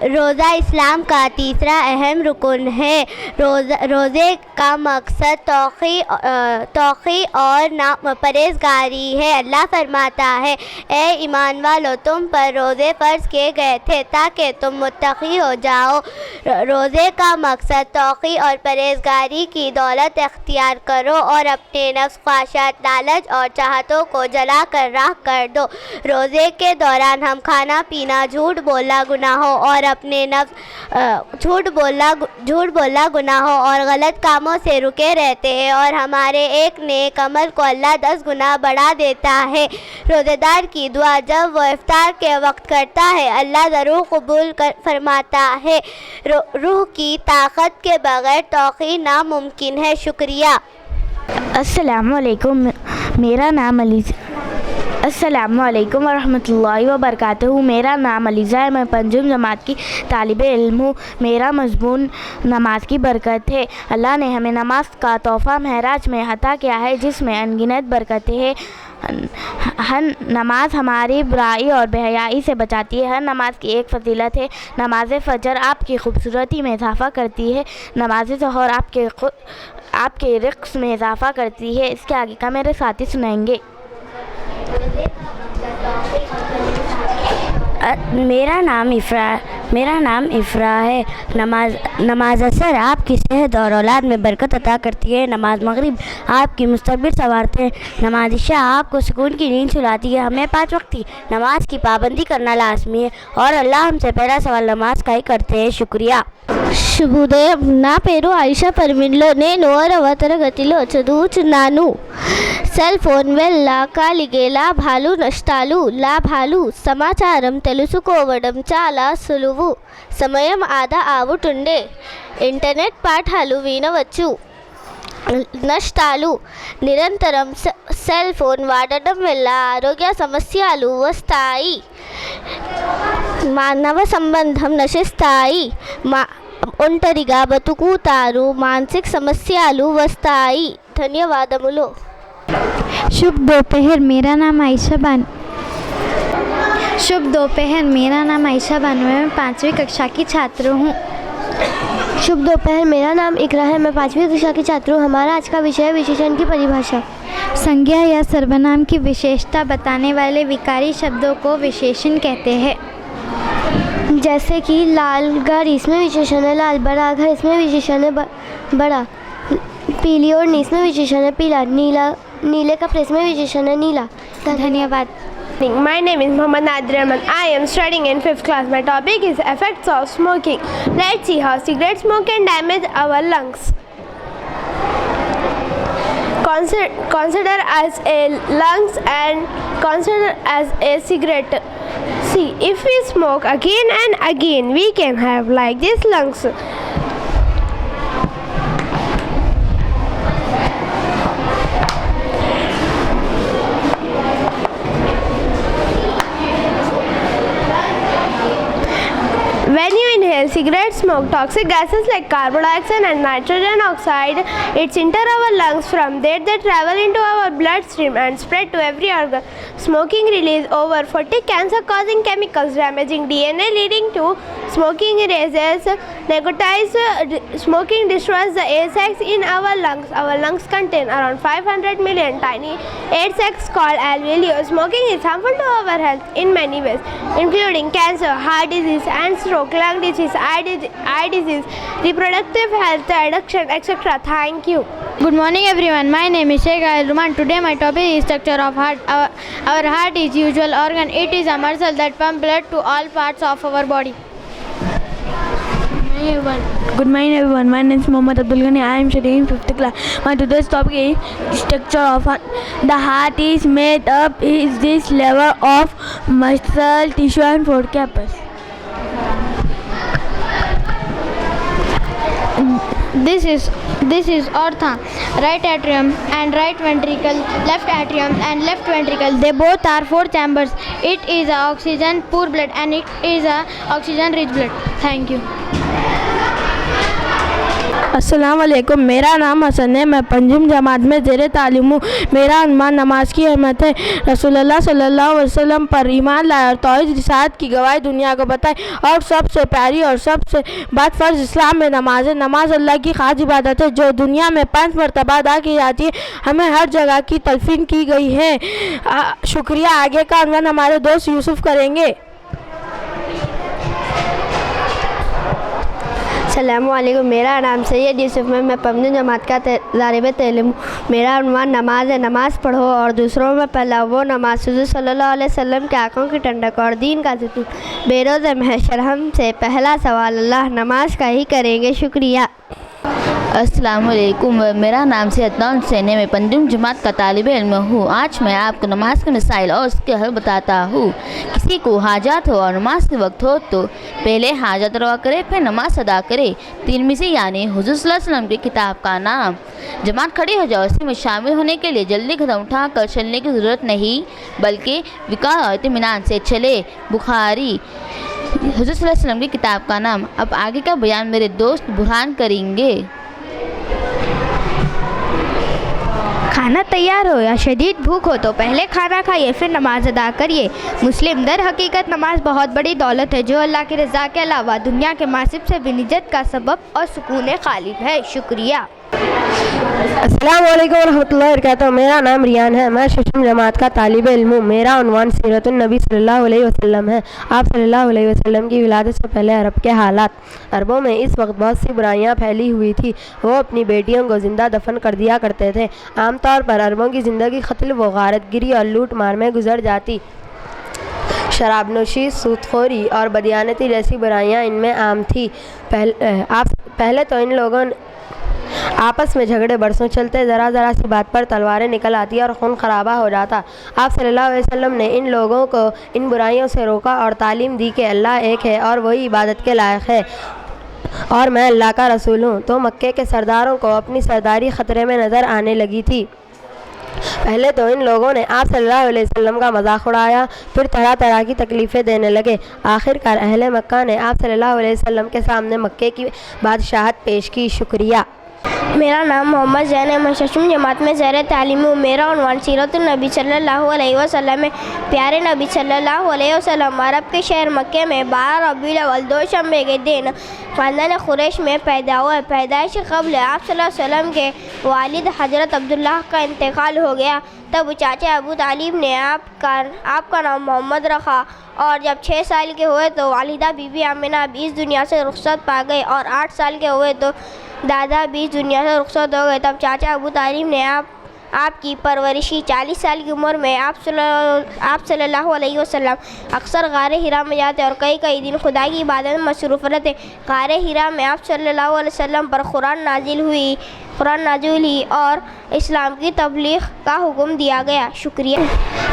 S6: रोज़ा इस्लाम का तीसरा अहम रुकन है। रोज़े का मकसद तौक़ी और परहेज़गारी है। अल्लाह फरमाता है, ए ईमान वालो, तुम पर रोज़े फ़र्ज़ किए गए थे ताकि तुम मुत्तक़ी हो जाओ। रोज़े का मकसद तौक़ी और परहेज़गारी की दौलत इख्तियार करो और अपने नफ्स, ख्वाहिशात, लालच और चाहतों को जला कर राख कर दो। रोज़े के दौरान हम खाना पीना, झूठ बोलना, गुनाहों और अपने नफ्स झूठ बोलना गुनाहों और गलत कामों से रुके रहते हैं और हमारे एक नेक अमल को अल्लाह 10 गुना बढ़ा देता है। रोज़ेदार की दुआ जब वो इफ्तार के वक्त करता है अल्लाह ज़रूर कबूल फरमाता है। रूह की ताकत के बगैर तौक़ी नामुमकिन है। शुक्रिया।
S12: अस्सलामुअलैकुम, मेरा नाम अस्सलामुअलैकुम वरहमतुल्लाहि वबरकातुहू। मेरा नाम अलीज़ा है, मैं पंजम जमात की तालिबे इल्म हूँ। मेरा मज़मून नमाज की बरकत है। अल्लाह ने हमें नमाज का तोहफ़ा महराज में अता किया है जिसमें अनगिनत बरकतें हैं। हर नमाज हमारी बुराई और बेहयाई से बचाती है। हर नमाज की एक फ़जीलत है। नमाज फ़जर आपकी खूबसूरती में इजाफ़ा करती है। नमाज ज़ोहर आपके रिक्स में इजाफ़ा करती है। इसके आगे का मेरे साथी सुनाएंगे।
S3: मेरा नाम इफ़रा है। नमाज असर आपकी सेहत और औलाद में बरकत अता करती है। नमाज मगरिब आपकी मुस्तकबिल संवारते हैं। नमाज इशा आपको सुकून की नींद सुलाती है। हमें 5 वक्त की नमाज की पाबंदी करना लाजमी है और अल्लाह हमसे पहला सवाल नमाज का ही करते हैं। शुक्रिया।
S10: శుభోదయం. నా పేరు ఆయిషా పర్వీన్లో నేను 6వ తరగతిలో చదువుచున్నాను. సెల్ ఫోన్ వల్ల కలిగే లాభాలు నష్టాలు. లాభాలు సమాచారం తెలుసుకోవడం చాలా సులువు. సమయం ఆదా అవుతుండే. ఇంటర్నెట్ పాఠాలు వినవచ్చు. నష్టాలు నిరంతరం సెల్ ఫోన్ వాడడం వల్ల ఆరోగ్య సమస్యలు వస్తాయి. మానవ సంబంధం నశిస్తాయి. ఒంటరిగా బతుకుతారు. మానసిక సమస్యలు వస్తాయి. ధన్యవాదములు.
S13: शुभ दोपहर. मेरा नाम आयशा बानो है। मैं 5वीं कक्षा की छात्र हूँ।
S3: शुभ दोपहर. मेरा नाम इकरा है। मैं 5वीं कक्षा की छात्र हूँ। हमारा आज का विषय है विशेषण की परिभाषा।
S13: संज्ञा या सर्वनाम की विशेषता बताने वाले विकारी शब्दों को विशेषण कहते हैं।
S3: जैसे कि लाल घर, इसमें विशेषण है लाल। बड़ा घर, इसमें विशेषण है बड़ा। पीली और नी, इसमें विशेषण है पीला। नीले कपड़े, इसमें विशेषण है नीला।
S13: धन्यवाद.
S11: My name is Mohammad Nadir Ahmed. I am studying in 5th class. My topic is effects of smoking. Let's see how cigarette smoke can damage our lungs. Consider as a lungs and consider as a cigarette. See, if we smoke again and again, we can have like this lungs. When you inhale cigarette smoke, toxic gases like carbon dioxide and nitrogen oxide, it's enter our lungs. From there, they travel into our bloodstream and spread to every organ. Smoking releases over 40 cancer-causing chemicals, damaging DNA, leading to smoking erases. Nicotized smoking destroys the air sacs in our lungs. Our lungs contain around 500 million tiny air sacs called alveoli. Smoking is harmful to our health in many ways, including cancer, heart disease and stroke, lung disease, eye disease, reproductive health, addiction, etc. Thank you.
S9: Good morning everyone. My name is Sheikh Al-Ruman. Today my topic is structure of heart. Our heart is usual organ. It is a muscle that pumps blood to all parts of our body.
S11: Good morning everyone. My name is Mohammad Abdul Ghani. I am studying in 5th class. My today's topic is structure of heart. The heart is made up is this level of muscle, tissue and four capsules.
S9: This is aorta, right atrium and right ventricle, left atrium and left ventricle. They both are 4 chambers. It is a oxygen poor blood and it is a oxygen rich blood. Thank you.
S11: अस्सलाम वालेकुम. मेरा नाम हसन है. मैं पंजम जमात में ज़ेरे तालीम हूँ. मेरा अनुमान नमाज की अहमियत है. रसूलुल्लाह सल्लल्लाहु अलैहि वसल्लम पर ईमान लाए और तौहीद रिसालत की गवाही दुनिया को बताई. और सबसे प्यारी और सबसे बाद फर्ज इस्लाम में नमाज है. नमाज अल्लाह की खास इबादत है जो दुनिया में 5 मरतबा अदा की जाती है. हमें हर जगह की तलफीन की गई है. शुक्रिया. आगे का अनवान हमारे दोस्त यूसुफ करेंगे.
S14: अस्सलामुअलैकुम। मेरा नाम सैयद यूसुफ है। मैं पंजम जमात का तालिब इल्म हूँ। मेरा उन्वान नमाज है। नमाज पढ़ो और दूसरों में पहला वो नमाज हुज़ूर सल्लल्लाहु अलैहि वसल्लम के आँखों की ठंडक और दीन का ज़िक्र। बेरोज़ महशर हमसे पहला सवाल अल्लाह नमाज का ही करेंगे। शुक्रिया।
S15: अस्सलाम वालेकुम। मेरा नाम से अदनान हुसैन है। मैं पंजम जमात का तालिब इल्म हूँ। आज मैं आपको नमाज के मसाइल और उसके हल बताता हूँ। किसी को हाजत हो और नमाज के वक्त हो तो पहले हाजत रवा करे, फिर नमाज अदा करे। तिरमिज़ी यानी हुज़ूर सल्लल्लाहु अलैहि वसल्लम की किताब का नाम। जमात खड़ी हो जाओ। इसमें शामिल होने के लिए जल्दी कदम उठा कर चलने की ज़रूरत नहीं, बल्कि विकार और इत्मीनान से चले। बुखारी हुज़ूर सल्लल्लाहु अलैहि वसल्लम की किताब का नाम। अब आगे का बयान मेरे दोस्त बुरहान करेंगे।
S1: खाना तैयार हो या शदीद भूख हो तो पहले खाना खाइए, फिर नमाज अदा करिए। मुस्लिम दर हकीकत नमाज बहुत बड़ी दौलत है जो अल्लाह की रज़ा के अलावा दुनिया के मासिब से भी निजत का सबब और सुकून क़ालिब है। शुक्रिया।
S7: अस्सलाम वालेकुम रहमतुल्लाहि व बरकातहू। मेरा नाम रियान है। मैं शशम जमात का तालिब इल्म हूँ। मेरा उन्वान सीरतुन नबी सल्लल्लाहु अलैहि वसल्लम है। आप सल्लल्लाहु अलैहि वसल्लम की विलादत से पहले अरब के हालात। अरबों में इस वक्त बहुत सी बुराइयाँ फैली हुई थी। वो अपनी बेटियों को ज़िंदा दफन कर दिया करते थे। आमतौर पर अरबों की ज़िंदगी कत्ल व गारतगिरी और लूट मार में गुजर जाती। शराबनोशी, सूदखोरी और बदयानती जैसी बुराइयाँ इनमें आम थी। पहले तो इन लोगों आपस में झगड़े बरसों चलते। ज़रा सी बात पर तलवारें निकल आती और खून खराबा हो जाता। आप सल्लल्लाहु अलैहि वसल्लम ने इन लोगों को इन बुराइयों से रोका और तालीम दी कि अल्लाह एक है और वही इबादत के लायक है और मैं अल्लाह का रसूल हूँ। तो मक्के के सरदारों को अपनी सरदारी ख़तरे में नज़र आने लगी थी। पहले तो इन लोगों ने आप सल्लल्लाहु अलैहि वसल्लम का मजाक उड़ाया, फिर तरह तरह की तकलीफ़ें देने लगे। आखिरकार अहले मक्का ने आप सल्लल्लाहु अलैहि वसल्लम के सामने मक्के की बादशाहत पेश की। शुक्रिया।
S3: मेरा नाम मोहम्मद ज़ैन है। मैं शशम जमात में ज़ेर तालीम हूँ। मेरा उन्वान सीरतुन नबी सल्लल्लाहु अलैहि वसल्लम है। प्यारे नबी सल्लल्लाहु अलैहि वसल्लम अरब के शहर मक्के में 12 रबीउल अव्वल दोशंबे के दिन ख़ानदान क़ुरैश में पैदा हुए। पैदाइश से क़ब्ल आप सल्लल्लाहु अलैहि वसल्लम के वालिद हज़रत अब्दुल्लाह का इंतकाल हो गया। तब चाचा अबू तालिब ने आपका नाम मोहम्मद रखा और जब 6 साल के हुए तो वालिदा बीबी आमिना भी इस दुनिया से रुखसत पा गए और 8 साल के हुए तो दादा भी इस दुनिया से रुखसत हो गए। तब चाचा अबू तालिब ने आपकी परवरिशी। 40 साल की उम्र में आप सल्लल्लाहु अलैहि वसल्लम अक्सर गारे हिरा में जाते और कई दिन खुदा की इबादत में मसरूफ़ रहते। गारे हिरा में आप सल्लल्लाहु अलैहि वसल्लम पर कुरान नाजिल हुई और इस्लाम की तबलीग का हुक्म दिया गया। शुक्रिया।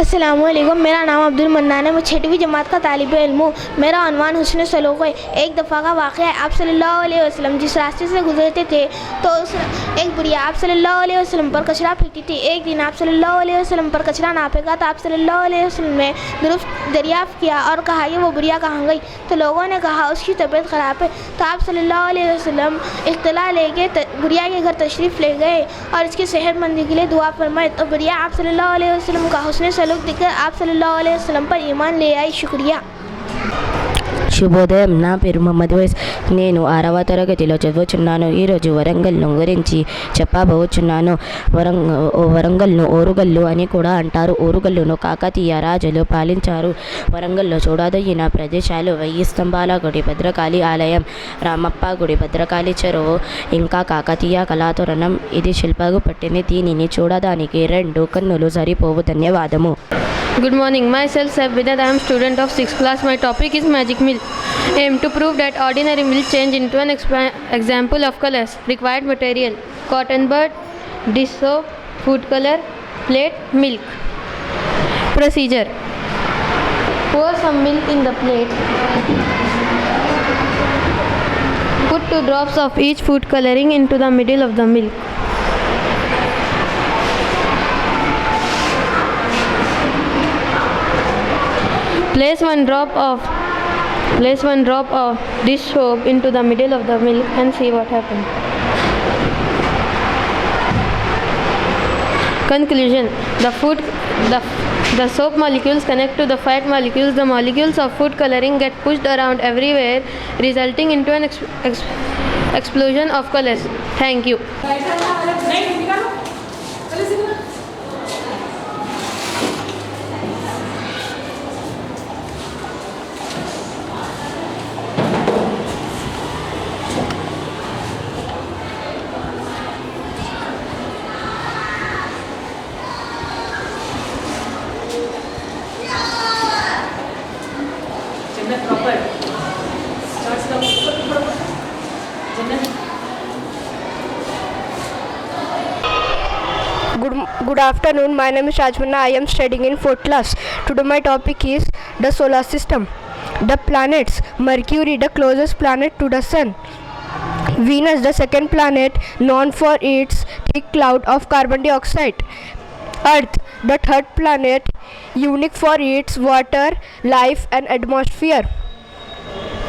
S11: अस्सलाम वालेकुम। मेरा नाम अब्दुल मन्नान है। मैं 6वीं जमात का तालिब इल्म हूँ। मेरा उन्वान हुस्न सलूक है। एक दफ़ा का वाक़या है। आप सल्लल्लाहु अलैहि वसल्लम जिस रास्ते से गुजरते थे तो एक बुढ़िया आप सल्लल्लाहु अलैहि वसल्लम पर कचरा फेंकती थी। एक दिन आप सल्लल्लाहु अलैहि वसल्लम पर कचरा ना फेंका तो आप सल्लल्लाहु अलैहि वसल्लम ने दरियाफ़्त किया और कहा कि वो बुढ़िया कहाँ गई। तो लोगों ने कहा उसकी तबीयत ख़राब है। तो आप सल्लल्लाहु अलैहि वसल्लम इत्तला लेके बुढ़िया के घर तशरीफ़ ले गए और इसकी सेहतमंदी के लिए दुआ फरमाए। तो बुढ़िया आप सल्लल्लाहु अलैहि वसल्लम का हुस्न सलूक दिखकर आप सल्लल्लाहु अलैहि वसल्लम पर ईमान ले आई। शुक्रिया।
S16: శుభోదయం. నా పేరు మొహమ్మద్ వైస్. నేను 6వ తరగతిలో చదువుచున్నాను. ఈరోజు వరంగల్ను గురించి చెప్పబోచున్నాను. వరంగల్ను ఓరుగల్లు అని కూడా అంటారు. ఓరుగల్లును కాకతీయ రాజులు పాలించారు. వరంగల్లో చూడదగిన ప్రదేశాలు 1000 స్తంభాల గుడి, భద్రకాళి ఆలయం, రామప్ప గుడి, భద్రకాళి చెరువు, ఇంకా కాకతీయ కళాతోరణం. ఇది శిల్పకు పట్టిన దీనిని చూడడానికి 2 కన్నులు సరిపోవు. ధన్యవాదము.
S17: Good morning. Myself Saif Bidat. I am student of 6th class. My topic is magic milk. Aim to prove that ordinary milk change into an example of colors. Required material: cotton bud, dish soap, food color, plate, milk. Procedure: pour some milk in the plate. Put 2 drops of each food coloring into the middle of the milk. Place one drop of dish soap into the middle of the milk and see what happens. Conclusion: the soap molecules connect to the fat molecules. The molecules of food coloring get pushed around everywhere, resulting into an explosion of colors. Thank you.
S18: Good afternoon. My name is Rajmanna. I am studying in 4th class. Today my topic is the solar system. The planets: Mercury, the closest planet to the sun. Venus, the second planet, known for its thick cloud of carbon dioxide. Earth, the third planet, unique for its water, life and atmosphere.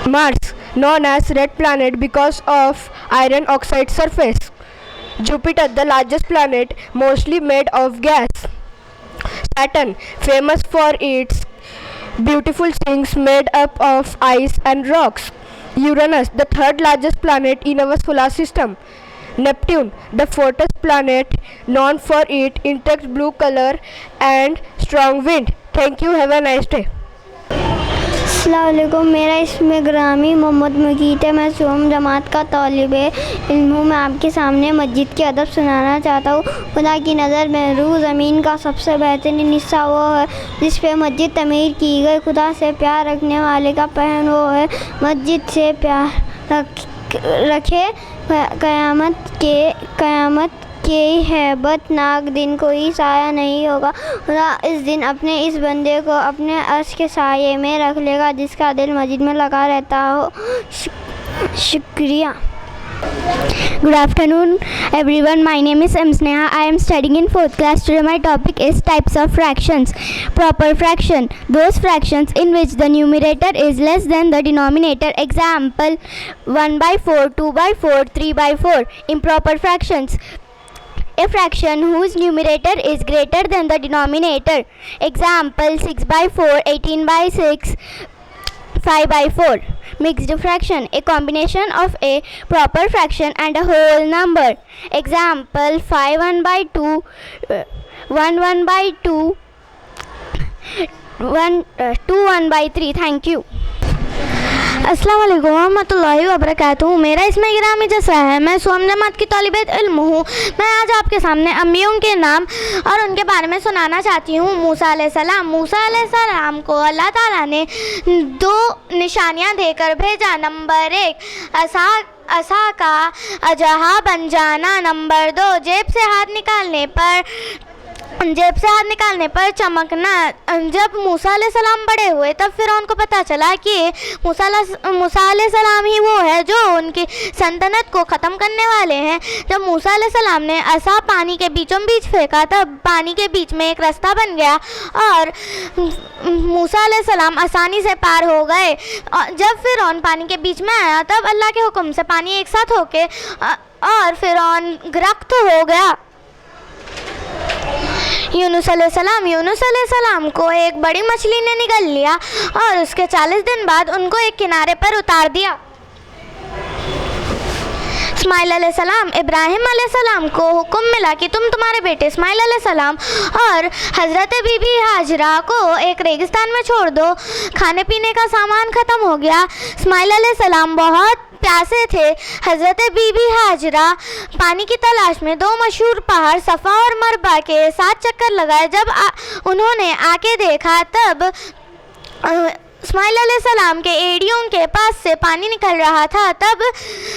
S18: Mars, known as red planet because of iron oxide surface. Jupiter, the largest planet, mostly made of gas. Saturn, famous for its beautiful things made up of ice and rocks. Uranus, the third largest planet in our solar system. Neptune, the fourth planet, known for its intense blue color and strong wind. Thank you. Have a nice day.
S3: अस्सलाम वालेकुम। मेरा इसमें ग्रामी मोहम्मद मुकीत है। मैं सोम जमात का तालिब इल्म हूँ। मैं आपके सामने मस्जिद के अदब सुनाना चाहता हूँ। खुदा की नज़र में रूह ज़मीन का सबसे बेहतरीन हिस्सा वो है जिस पे मस्जिद तमीर की गई। खुदा से प्यार रखने वाले का पहन वो है मस्जिद से प्यार रखे। क़यामत के हैबतनाक दिन कोई साया नहीं होगा। खुदा इस दिन अपने इस बंदे को अपने अर्श के साये में रख लेगा जिसका दिल मस्जिद में लगा रहता हो। शुक्रिया।
S19: Good afternoon everyone. My name is Sneha. I am studying in 4th class. Today my topic is types of fractions. Proper fraction: those fractions in which the numerator is less than the denominator. Example: 1/4, 2/4, 3/4. Improper fractions: a fraction whose numerator is greater than the denominator. Example: 6/4, 18/6, 5/4. Mixed fraction: a combination of a proper fraction and a whole number. Example: 5 1/2, 1 1/2, 2 1/3. Thank you.
S12: अस्सलाम वालेकुम रहमतुल्लाहि व बरकातुहू। मेरा इसमें गिरामी जैसा है। मैं सोम जमात की तालिबे इल्म हूँ। मैं आज आपके सामने अंबियों के नाम और उनके बारे में सुनाना चाहती हूँ। मूसा अलैहिस्सलाम। मूसा अलैहिस्सलाम को अल्लाह ताला ने 2 निशानियाँ देकर भेजा। नंबर 1 असा का अजहा बन जाना। नंबर 2 जेब से हाथ निकालने पर चमकना। जब मूसा अलैहिस्सलाम बड़े हुए तब फ़िरौन को पता चला कि मूसा अलैहिस्सलाम ही वो है जो उनकी सल्तनत को ख़त्म करने वाले हैं। जब मूसा अलैहिस्सलाम ने असा पानी के बीचों बीच फेंका तब पानी के बीच में एक रास्ता बन गया और मूसा अलैहिस्सलाम आसानी से पार हो गए। जब फ़िरौन पानी के बीच में आया तब अल्लाह के हुक्म से पानी एक साथ होके और फ़िरौन गर्क हो गया। यूनुस अलैहिस्सलाम को एक बड़ी मछली ने निगल लिया और उसके 40 दिन बाद उनको एक किनारे पर उतार दिया। इस्माइल अलैहिस्सलाम। इब्राहिम अलैहिस्सलाम को हुक्म मिला कि तुम तुम्हारे बेटे इस्माइल अलैहिस्सलाम और हज़रत बीबी हाजरा को एक रेगिस्तान में छोड़ दो। खाने पीने का सामान ख़त्म हो गया। इस्माइल अलैहिस्सलाम बहुत प्यासे थे। हज़रत बीबी हाजरा पानी की तलाश में 2 मशहूर पहाड़ सफ़ा और मरबा के 7 चक्कर लगाए। जब उन्होंने आके देखा तब इस्माइल अलैहिस्सलाम के एड़ियों के पास से पानी निकल रहा था। तब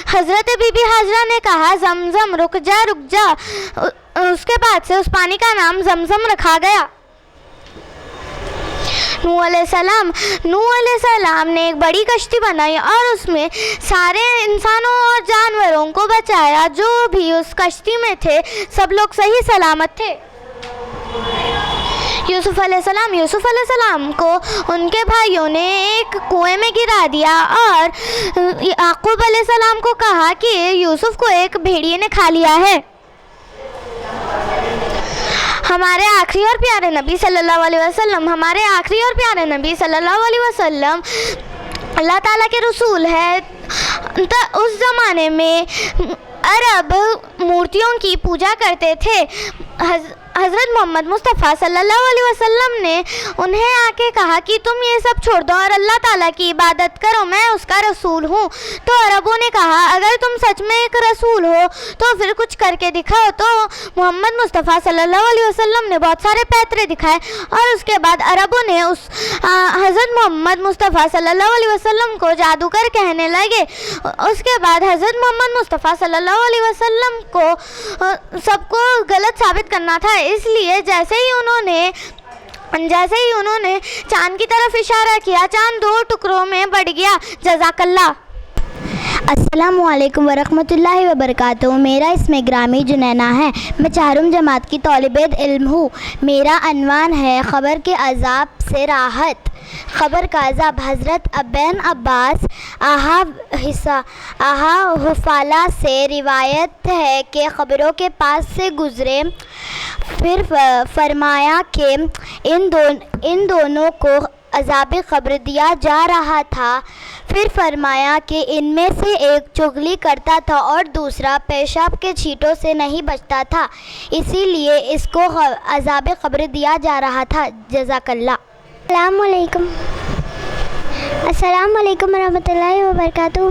S12: हज़रत बीबी हाजरा ने कहा, ज़मज़म रुक जा। उसके बाद से उस पानी का नाम ज़मज़म रखा गया। नूह अलैहिस्सलाम ने एक बड़ी कश्ती बनाई और उसमें सारे इंसानों और जानवरों को बचाया। जो भी उस कश्ती में थे सब लोग सही सलामत थे। यूसुफ अलैहिस्सलाम को उनके भाइयों ने एक कुएं में गिरा दिया और याकूब अलैहिस्सलाम को कहा कि यूसुफ को एक भेड़िए ने खा लिया है। हमारे आखिरी और प्यारे नबी सल्लल्लाहु अलैहि वसल्लम अल्लाह ताला के रसूल है। उस ज़माने में अरब मूर्तियों की पूजा करते थे।
S6: हज़रत मोहम्मद मुस्तफ़ा सल्लल्लाहु अलैहि वसल्लम ने उन्हें आके कहा कि तुम ये सब छोड़ दो और अल्लाह ताला की इबादत करो, मैं उसका रसूल हूँ। तो अरबों ने कहा अगर तुम सच में एक रसूल हो तो फिर कुछ करके दिखाओ। तो मोहम्मद मुस्तफ़ा सल्लल्लाहु अलैहि वसल्लम ने बहुत सारे पैतरे दिखाए और उसके बाद अरबों ने उस हज़रत मोहम्मद मुस्तफ़ा सल्लल्लाहु अलैहि वसल्लम को जादूगर कहने लगे। उसके बाद हज़रत मोहम्मद मुस्तफ़ा सल्लल्लाहु अलैहि वसल्लम को सबको गलत साबित करना था, इसलिए जैसे ही उन्होंने चांद की तरफ इशारा किया, चांद 2 टुकड़ों में बढ़ गया। जज़ाकल्लाह।
S19: अस्सलामुअलैकुम वरहमतुल्लाहि वबरकातुहू। मेरा इसमें ग्रामी जुनैना है। मैं 4वीं जमात की तालिबे इल्म हूँ। मेरा अनवान है ख़बर के अज़ाब से राहत। ख़बर का अज़ाब हज़रत अबैन अब्बास आहा हुफ़ाला से रिवायत है कि ख़बरों के पास से गुज़रे, फिर फरमाया कि इन दोनों को अज़ाब क़ब्र दिया जा रहा था। फिर फरमाया कि इनमें से एक चुगली करता था और दूसरा पेशाब के छींटों से नहीं बचता था, इसीलिए इसको अज़ाब क़ब्र दिया जा रहा था। जज़ाकल्लाह। अस्सलामुअलैकुम वरहमतुल्लाहि वबरकातुहू।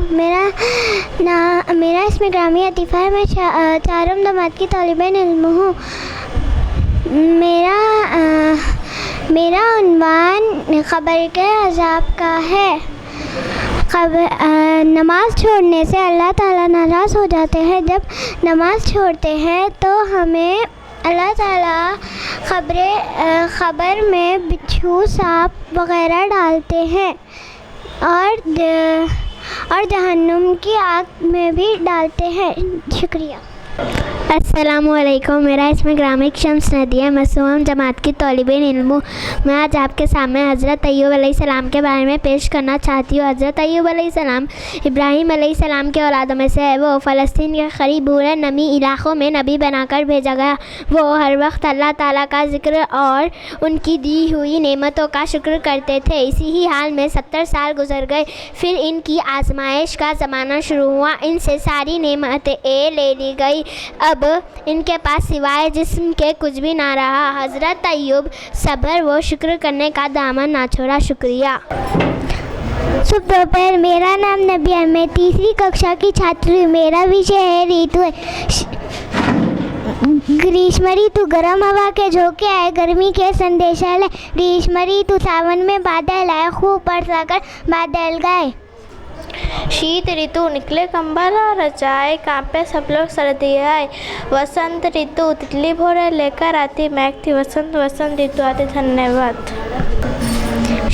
S19: मेरा इसमें ग्रामी अतीफ़ा है। मैं 4वीं जमात की तालिबे इल्म हूँ। मेरा उन्वान ख़बर के अज़ाब का है। नमाज़ छोड़ने से अल्लाह ताला नाराज़ हो जाते हैं। जब नमाज़ छोड़ते हैं तो हमें अल्लाह ताला ख़बर में बिच्छू, सांप वग़ैरह डालते हैं और जहन्नुम की आग में भी डालते हैं। शुक्रिया। अस्सलामुअलैकुम। मेरा इसमें ग्रामिक शम्स नदी है। मैं 6वीं जमात की तालिबे इल्म हूँ। मैं आज आपके सामने हज़रत अय्यूब अलैहिस्सलाम के बारे में पेश करना चाहती हूँ। हज़रत अय्यूब अलैहिस्सलाम इब्राहीम अलैहिस्सलाम के औलादों में से है। वो फ़लस्तीन के करीब बूरे नमी इलाक़ों में नबी बनाकर भेजा गया। वो हर वक्त अल्लाह ताला का ज़िक्र और उनकी दी हुई नेमतों का शुक्र करते थे। इसी ही हाल में 70 साल गुजर गए। फिर इनकी आजमाइश का ज़माना शुरू हुआ। इनसे सारी नेमतें ले ली गई। अब इनके पास सिवाय जिस्म के कुछ भी ना रहा। हज़रत अय्यूब सब्र व शुक्र करने का दामन ना छोड़ा। शुक्रिया। शुभ दोपहर। मेरा नाम नबी है। मैं 3री कक्षा की छात्री हूँ। मेरा विषय है ऋतु है। ग्रीष्म ऋतु गर्म हवा के झोंके आए, गर्मी के संदेशा लाए। ग्रीष्म ऋतु सावन में बादल आए, खूब बरसा कर बादल गए। शीत ऋतु निकले कंबल और रजाए, कांपे सब लोग सर्दी आए। वसंत ऋतु तितली भोरे लेकर आती, महकती वसंत ऋतु आती। धन्यवाद।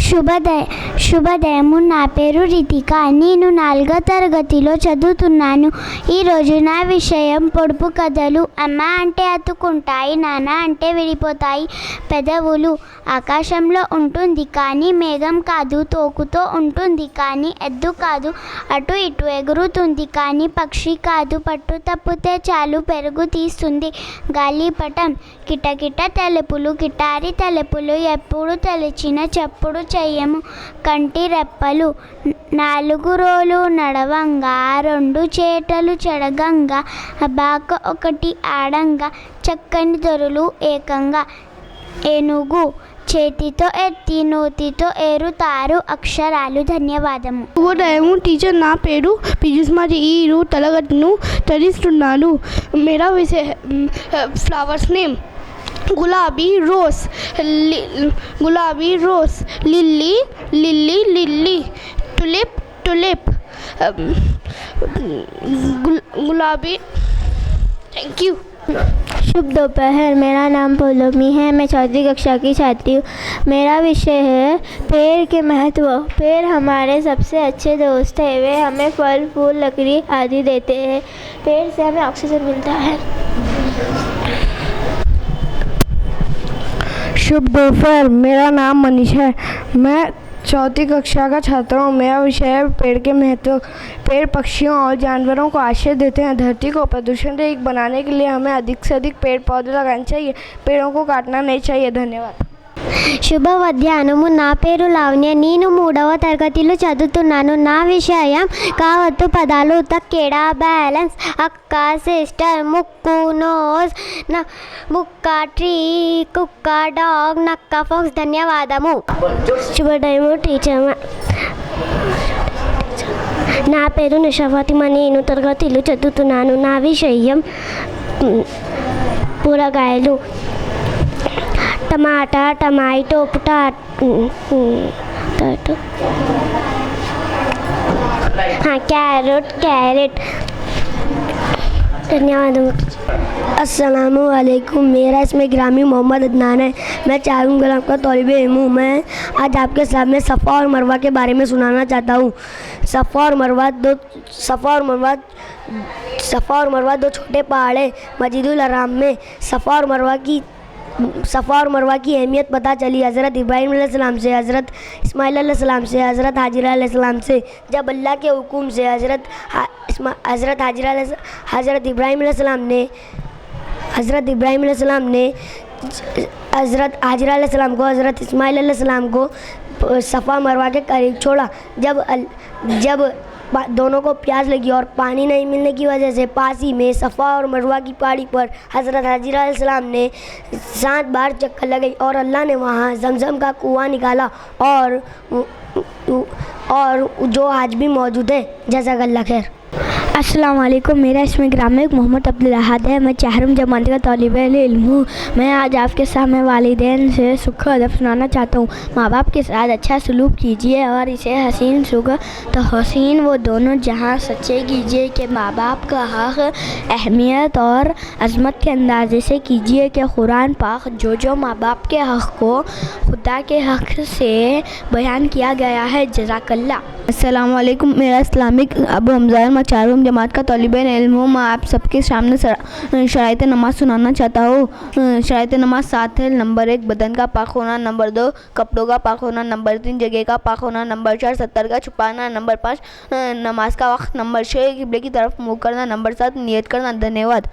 S19: శుభోదయము. నా పేరు రితిక. నేను 4వ తరగతిలో చదువుతున్నాను. ఈరోజు నా విషయం పొడుపు కథలు. అమ్మ అంటే అతుకుంటాయి, నాన్న అంటే విడిపోతాయి పెదవులు. ఆకాశంలో ఉంటుంది కానీ మేఘం కాదు, తోకుతో ఉంటుంది కానీ ఎద్దు కాదు, అటు ఇటు ఎగురుతుంది కానీ పక్షి కాదు, పట్టు తప్పితే చాలు పెరుగు తీస్తుంది గాలిపటం. కిటకిట తలుపులు, కిటారి తలుపులు, ఎప్పుడు తెలిచిన చెప్పుడు చెయ్యము కంటి రెప్పలు. 4 రోలు నడవంగా, 2 చేటలు చెడగంగా, బాక 1 ఆడంగా, చక్కని దొరులు ఏకంగా. ఏనుగు చేతితో ఎత్తి నోటితో ఏరుతారు అక్షరాలు. ధన్యవాదము.
S11: శుభోదయము. టీచర్, నా పేరు పిజుస్మారి. ఈ తరగతిను చదివిస్తున్నాను. मेरा विषय फ्लावर्स नेम गुलाबी rose, lily lily lily, tulip tulip, गुलाबी. Thank you. शुभ दोपहर. मेरा नाम पौलमी है. मैं 4वीं कक्षा की छात्री हूँ. मेरा विषय है पेड़ के महत्व. पेड़ हमारे सबसे अच्छे दोस्त हैं. वे हमें फल फूल लकड़ी आदि देते हैं. पेड़ से हमें ऑक्सीजन मिलता है. शुभ दोपहर. मेरा नाम मनीष है. मैं 4वीं कक्षा का छात्र हूँ. मेरा विषय है पेड़ के महत्व. पेड़ पक्षियों और जानवरों को आश्रय देते हैं. धरती को प्रदूषण रहित बनाने के लिए हमें अधिक से अधिक पेड़ पौधे लगाने चाहिए. पेड़ों को काटना नहीं चाहिए. धन्यवाद.
S19: శుభమధ్యాహ్నము. నా పేరు లావణ్య. నేను 3వ తరగతిలో చదువుతున్నాను. నా విషయం కావత్తు పదాలు. తక్కెడ, బ్యాలెన్స్, అక్క, సిస్టర్, ముక్కు, నోస్, ముక్క, ట్రీ, కుక్క, డాగ్, నక్క, ఫాక్స్. ధన్యవాదము. శుభోదయము టీచర్. నా పేరు నిషా ఫాతిమా. నేను తరగతిలో చదువుతున్నాను. నా విషయం కూరగాయలు. टमाटा, टमाटो, पोटैटो, हाँ कैरेट, कैरेट. धन्यवाद.
S7: अस्सलामुअलैकुम. मेरा इसमें ग्रामी मोहम्मद अदनान है. मैं 4वीं क्लास का तौलिबे इल्म हूँ. मैं आज आपके सामने सफ़ा और मरवा के बारे में सुनाना चाहता हूँ. सफ़ा और मरवा दो छोटे पहाड़ हैं मस्जिदुल हराम में. सफ़ा और मरवा की अहमियत पता चली हज़रत इब्राहीम अलैहिस्सलाम से, हज़रत इस्माइल अलैहिस्सलाम से, हज़रत हाजिरा अलैहिस्सलाम से. जब अल्लाह के हुक्म से हज़रत इब्राहीम अलैहिस्सलाम ने हज़रत हाजिरा अलैहिस्सलाम को हज़रत इस्माइल अलैहिस्सलाम को सफ़ा मरवा के करीब छोड़ा. जब दोनों को प्यास लगी और पानी नहीं मिलने की वजह से पास ही में सफ़ा और मरवा की पहाड़ी पर हज़रत हाजिरा अलैहिस्सलाम ने 7 बार चक्कर लगाई और अल्लाह ने वहाँ जमजम का कुआं निकाला और जो आज भी मौजूद है. जज़ाकल्लाह खैर.
S3: अस्सलाम वालेकुम. मेरा इसमें ग्रामीण मोहम्मद अब्दुल अहद है. मैं 4वीं जमात का तौलिबे इल्म हूँ. मैं आज आपके सामने वालिदैन से सुख अदब सुनाना चाहता हूँ. माँ बाप के साथ अच्छा सलूक कीजिए और इसे हसीन सुख तो हसीन वो दोनों जहाँ सच्चे कीजिए कि माँ बाप का हक़ अहमियत और अज़मत के अंदाजे से कीजिए कि कुरान पाक जो माँ बाप के हक़ को खुदा के हक़ से बयान किया गया है. जज़ाकल्लाह.
S11: अस्सलाम वालेकुम. मेरा इस्लामिक अबू हमज़ा. मैं 4वीं जमात का तौलिबे इल्म हूँ. मैं आप सबके सामने शराइत नमाज सुनाना चाहता हूँ. शराइत नमाज 7 है. नंबर 1 बदन का पाक होना, नंबर 2 कपड़ों का पाक होना, नंबर 3 जगह का पाक होना, नंबर 4 सत्तर का छुपाना, नंबर 5 नमाज का वक्त, नंबर 6 क़िबले की तरफ मुँह करना, नंबर 7 नियत करना. धन्यवाद.